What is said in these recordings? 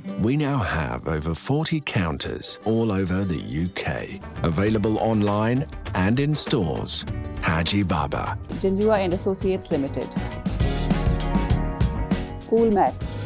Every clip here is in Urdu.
We now have over 40 counters all over the UK, available online and in stores. Haji Baba. Jinjua and Associates Limited. Coolmax.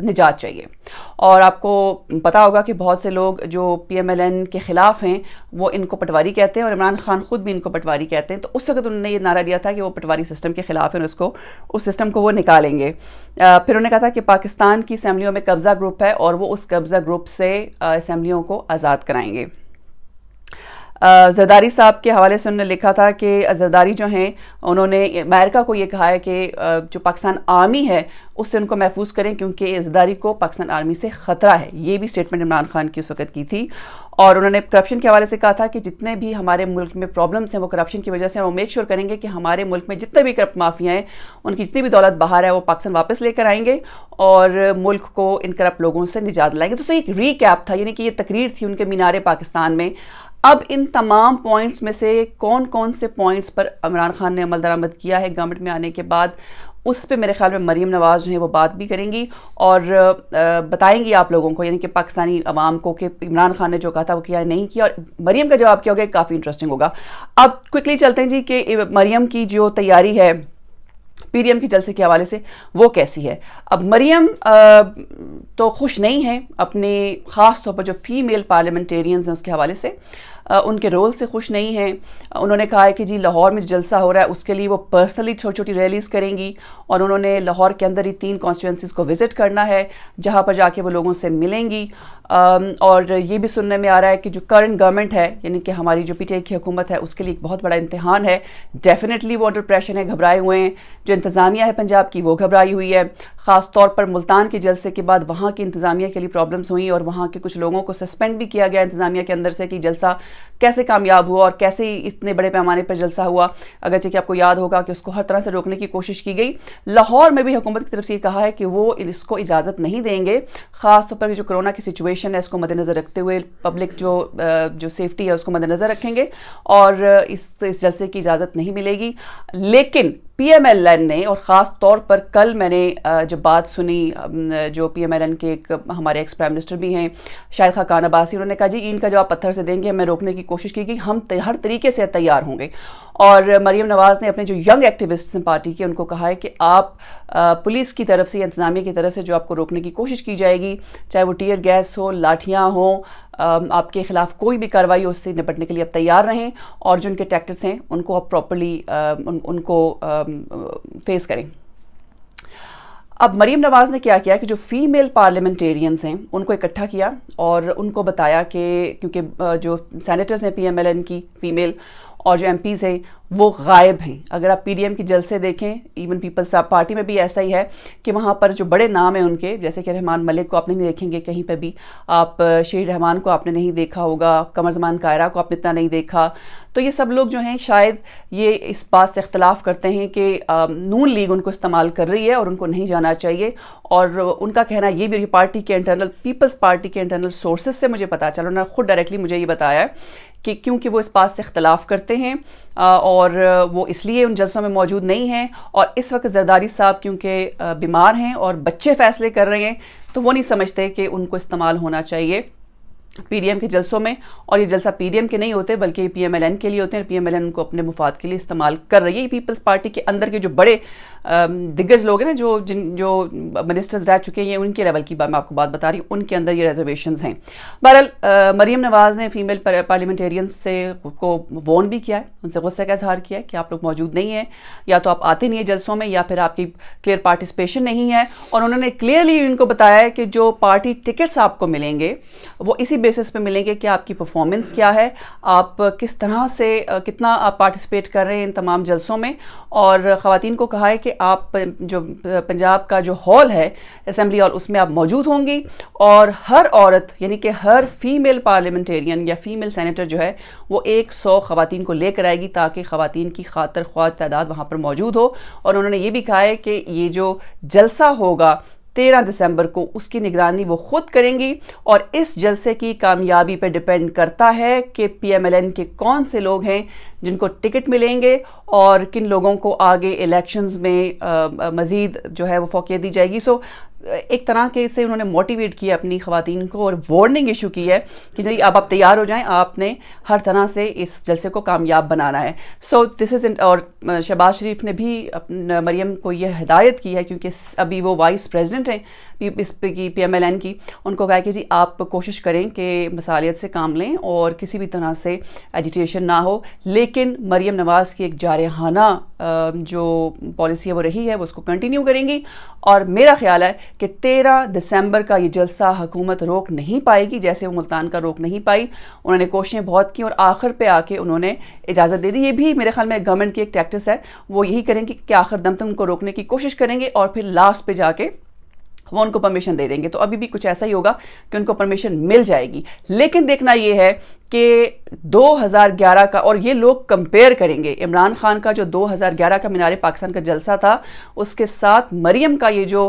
نجات چاہیے. اور آپ کو پتا ہوگا کہ بہت سے لوگ جو پی ایم ایل این کے خلاف ہیں وہ ان کو پٹواری کہتے ہیں، اور عمران خان خود بھی ان کو پٹواری کہتے ہیں. تو اس وقت انہوں نے یہ نعرہ دیا تھا کہ وہ پٹواری سسٹم کے خلاف ہیں اور اس سسٹم کو وہ نکالیں گے. پھر انہوں نے کہا تھا کہ پاکستان کی اسمبلیوں میں قبضہ گروپ ہے اور وہ اس قبضہ گروپ سے اسمبلیوں کو آزاد کرائیں گے. زرداری صاحب کے حوالے سے انہوں نے لکھا تھا کہ زرداری جو ہیں انہوں نے امریکہ کو یہ کہا ہے کہ جو پاکستان آرمی ہے اس سے ان کو محفوظ کریں، کیونکہ زرداری کو پاکستان آرمی سے خطرہ ہے. یہ بھی سٹیٹمنٹ عمران خان کی اس وقت کی تھی. اور انہوں نے کرپشن کے حوالے سے کہا تھا کہ جتنے بھی ہمارے ملک میں پرابلمس ہیں وہ کرپشن کی وجہ سے، وہ میک شور کریں گے کہ ہمارے ملک میں جتنے بھی کرپٹ مافیا ہیں ان کی جتنی بھی دولت باہر ہے وہ پاکستان واپس لے کر آئیں گے اور ملک کو ان کرپٹ لوگوں سے نجات دلائیں گے. تو ایک ریکیپ تھا، یعنی کہ یہ تقریر تھی ان کے مینار پاکستان میں. اب ان تمام پوائنٹس میں سے کون کون سے پوائنٹس پر عمران خان نے عمل درآمد کیا ہے گورنمنٹ میں آنے کے بعد، اس پہ میرے خیال میں مریم نواز جو ہیں وہ بات بھی کریں گی اور بتائیں گی آپ لوگوں کو، یعنی کہ پاکستانی عوام کو، کہ عمران خان نے جو کہا تھا وہ کیا نہیں کیا، اور مریم کا جواب کیا ہوگا. کافی انٹرسٹنگ ہوگا. اب کوئکلی چلتے ہیں جی کہ مریم کی جو تیاری ہے پی ڈی ایم کے جلسے کے حوالے سے وہ کیسی ہے. اب مریم تو خوش نہیں ہے اپنے، خاص طور پر جو فیمیل پارلیمنٹیرینز ہیں اس کے حوالے سے، ان کے رول سے خوش نہیں ہیں. انہوں نے کہا ہے کہ جی لاہور میں جو جلسہ ہو رہا ہے اس کے لیے وہ پرسنلی چھوٹی چھوٹی ریلیز کریں گی، اور انہوں نے لاہور کے اندر ہی 3 کانسٹیٹوئنسیز کو وزٹ کرنا ہے جہاں پر جا کے وہ لوگوں سے ملیں گی. اور یہ بھی سننے میں آ رہا ہے کہ جو کرنٹ گورنمنٹ ہے، یعنی کہ ہماری جو پی ٹی آئی کی حکومت ہے، اس کے لیے ایک بہت بڑا امتحان ہے. ڈیفینیٹلی وہ انڈر پریشر ہیں، گھبرائے ہوئے ہیں. جو انتظامیہ ہے پنجاب کی وہ گھبرائی ہوئی ہے، خاص طور پر ملتان کے جلسے کے بعد وہاں کی انتظامیہ کے لیے پرابلمس ہوئیں اور وہاں کے کچھ لوگوں کو سسپینڈ بھی کیا گیا انتظامیہ کے اندر سے کہ جلسہ کیسے کامیاب ہوا اور کیسے اتنے بڑے پیمانے پر جلسہ ہوا، اگرچہ کہ آپ کو یاد ہوگا کہ اس کو ہر طرح سے روکنے کی کوشش کی گئی. لاہور میں بھی حکومت کی طرف سے یہ کہا ہے کہ وہ اس کو اجازت نہیں دیں گے، خاص طور پر جو کرونا کی سچویشن ہے اس کو مد نظر رکھتے ہوئے پبلک جو سیفٹی ہے اس کو مد نظر رکھیں گے اور اس جلسے کی اجازت نہیں ملے گی. لیکن پی ایم ایل این نے، اور خاص طور پر کل میں نے جب بات سنی جو پی ایم ایل این کے ایک ہمارے ایکس پرائم منسٹر بھی ہیں شاہد خاقان عباسی، انہوں نے کہا جی ان کا جواب پتھر سے دیں گے، ہمیں روکنے کی کوشش کی گئی، ہم ہر طریقے سے تیار ہوں گے. اور مریم نواز نے اپنے جو ینگ ایکٹیوسٹس ہیں پارٹی کے ان کو کہا ہے کہ آپ پولیس کی طرف سے یا انتظامیہ کی طرف سے جو آپ کو روکنے کی کوشش کی جائے گی، چاہے وہ ٹیئر گیس ہو، لاٹھیاں ہوں، آپ کے خلاف کوئی بھی کارروائی ہو، اس سے نپٹنے کے لیے آپ تیار رہیں اور جو ان کے ٹیکٹکس ہیں ان کو آپ پراپرلی ان کو فیس کریں. اب مریم نواز نے کیا کیا کہ جو فیمیل پارلیمنٹیرینز ہیں ان کو اکٹھا کیا اور ان کو بتایا کہ کیونکہ جو سینیٹرز ہیں پی ایم ایل این کی فیمیل اور جو ایم پیز ہیں وہ غائب ہیں. اگر آپ پی ڈی ایم کے جلسے دیکھیں، ایون پیپلز پارٹی میں بھی ایسا ہی ہے کہ وہاں پر جو بڑے نام ہیں ان کے، جیسے کہ رحمان ملک کو آپ نہیں دیکھیں گے کہیں پہ بھی، آپ شہید رحمان کو آپ نے نہیں دیکھا ہوگا، قمر زمان کائرہ کو آپ نے اتنا نہیں دیکھا. تو یہ سب لوگ جو ہیں شاید یہ اس بات سے اختلاف کرتے ہیں کہ نون لیگ ان کو استعمال کر رہی ہے اور ان کو نہیں جانا چاہیے. اور ان کا کہنا یہ بھی پارٹی کے انٹرنل، پیپلز پارٹی کے انٹرنل سورسز سے مجھے پتا چلا، انہوں نے خود ڈائریکٹلی مجھے یہ بتایا ہے کہ کیونکہ وہ اس بات سے اختلاف کرتے ہیں اور وہ اس لیے ان جلسوں میں موجود نہیں ہیں. اور اس وقت زرداری صاحب کیونکہ بیمار ہیں اور بچے فیصلے کر رہے ہیں تو وہ نہیں سمجھتے کہ ان کو استعمال ہونا چاہیے پی ڈی ایم کے جلسوں میں. اور یہ جلسہ پی ڈی ایم کے نہیں ہوتے بلکہ یہ پی ایم ایل این کے لیے ہوتے ہیں، پی ایم ایل این ان کو اپنے مفاد کے لیے استعمال کر رہی ہے. یہ پیپلز پارٹی کے اندر کے جو بڑے دگج لوگ ہیں نا، جو منسٹرز رہ چکے ہیں، ان کے لیول کی بات میں آپ کو بات بتا رہی ہوں، ان کے اندر یہ ریزرویشنز ہیں. بہرحال مریم نواز نے فیمیل پارلیمنٹیرینز سے کو وارن بھی کیا ہے، ان سے غصے کا اظہار کیا ہے کہ آپ لوگ موجود نہیں ہیں، یا تو آپ آتے نہیں ہیں جلسوں میں یا پھر آپ کی کلیئر پارٹیسپیشن نہیں ہے. اور انہوں نے کلیئرلی ان کو بتایا ہے کہ جو پارٹی ٹکٹس آپ کو ملیں گے وہ اسی بیسس پہ ملیں گے کہ آپ کی پرفارمنس کیا ہے، آپ کس طرح سے کتنا آپ پارٹیسپیٹ کر رہے ہیں ان تمام جلسوں میں. اور خواتین کو کہا ہے کہ آپ جو پنجاب کا جو ہال ہے اسمبلی ہال، اس میں آپ موجود ہوں گی اور ہر عورت یعنی کہ ہر فیمیل پارلیمنٹیرین یا فیمیل سینیٹر جو ہے وہ 100 خواتین کو لے کر آئے گی تاکہ خواتین کی خاطر خواہ تعداد وہاں پر موجود ہو. اور انہوں نے یہ بھی کہا ہے کہ یہ جو جلسہ ہوگا 13 دسمبر کو، اس کی نگرانی وہ خود کریں گی اور اس جلسے کی کامیابی پہ ڈیپینڈ کرتا ہے کہ پی ایم ایل این کے کون سے لوگ ہیں جن کو ٹکٹ ملیں گے اور کن لوگوں کو آگے الیکشنز میں مزید جو ہے وہ فوقیت دی جائے گی. سو ایک طرح کے سے انہوں نے موٹیویٹ کیا اپنی خواتین کو اور وارننگ ایشو کی ہے کہ جی اب آپ تیار ہو جائیں, آپ نے ہر طرح سے اس جلسے کو کامیاب بنانا ہے. سو دس از, اور شہباز شریف نے بھی مریم کو یہ ہدایت کی ہے, کیونکہ ابھی وہ وائس پریزیڈنٹ ہیں اس کی پی ایم ایل این کی, ان کو کہا کہ جی آپ کوشش کریں کہ مصالحت سے کام لیں اور کسی بھی طرح سے ایجیٹیشن نہ ہو, لیکن مریم نواز کی ایک جارحانہ جو پالیسی ہے وہ رہی ہے, وہ اس کو کنٹینیو کریں گی. اور میرا خیال ہے کہ 13 دسمبر کا یہ جلسہ حکومت روک نہیں پائے گی, جیسے وہ ملتان کا روک نہیں پائی. انہوں نے کوششیں بہت کی اور آخر پہ آ کے انہوں نے اجازت دے دی. یہ بھی میرے خیال میں گورنمنٹ کی ایک ٹیکٹس ہے, وہ یہی کریں گے کہ آخر دم تک ان کو روکنے کی کوشش کریں گے اور پھر لاسٹ پہ جا کے وہ ان کو پرمیشن دے دیں گے. تو ابھی بھی کچھ ایسا ہی ہوگا کہ ان کو پرمیشن مل جائے گی. لیکن دیکھنا یہ ہے کہ 2011 کا, اور یہ لوگ کمپیئر کریں گے عمران خان کا جو 2011 کا مینار پاکستان کا جلسہ تھا اس کے ساتھ مریم کا یہ جو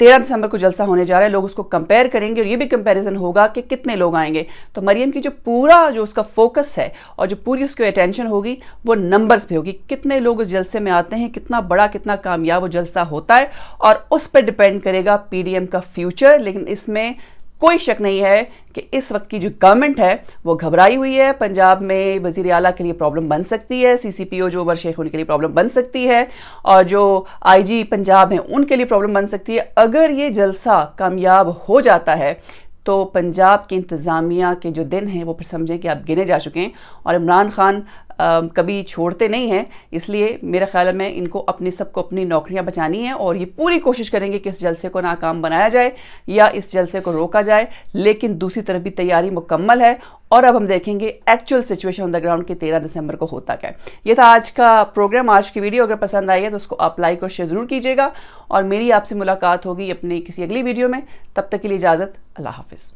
13 دسمبر کو جلسہ ہونے جا رہا ہے, لوگ اس کو کمپیئر کریں گے اور یہ بھی کمپیریزن ہوگا کہ کتنے لوگ آئیں گے. تو مریم کی جو پورا جو اس کا فوکس ہے اور جو پوری اس کی اٹینشن ہوگی وہ نمبرز پہ ہوگی, کتنے لوگ اس جلسے میں آتے ہیں, کتنا بڑا کتنا کامیاب وہ جلسہ ہوتا ہے, اور اس پہ ڈیپینڈ کرے گا پی ڈی ایم کا فیوچر. لیکن اس میں کوئی شک نہیں ہے کہ اس وقت کی جو گورنمنٹ ہے وہ گھبرائی ہوئی ہے. پنجاب میں وزیر اعلیٰ کے لیے پرابلم بن سکتی ہے, سی سی پی او جو عمر شیخ ان کے لیے پرابلم بن سکتی ہے, اور جو آئی جی پنجاب ہیں ان کے لیے پرابلم بن سکتی ہے. اگر یہ جلسہ کامیاب ہو جاتا ہے تو پنجاب کی انتظامیہ کے جو دن ہیں وہ پھر سمجھیں کہ اب گنے جا چکے ہیں, اور عمران خان کبھی چھوڑتے نہیں ہیں. اس لیے میرے خیال میں ان کو سب کو اپنی نوکریاں بچانی ہیں اور یہ پوری کوشش کریں گے کہ اس جلسے کو ناکام بنایا جائے یا اس جلسے کو روکا جائے. لیکن دوسری طرف بھی تیاری مکمل ہے, اور اب ہم دیکھیں گے actual situation on the ground کے 13 دسمبر کو ہوتا کیا ہے. یہ تھا آج کا پروگرام, آج کی ویڈیو. اگر پسند آئی ہے تو اس کو آپ لائک اور شیئر ضرور کیجیے گا, اور میری آپ سے ملاقات ہوگی اپنی کسی اگلی ویڈیو میں. تب تک کے لیے اجازت, اللہ حافظ.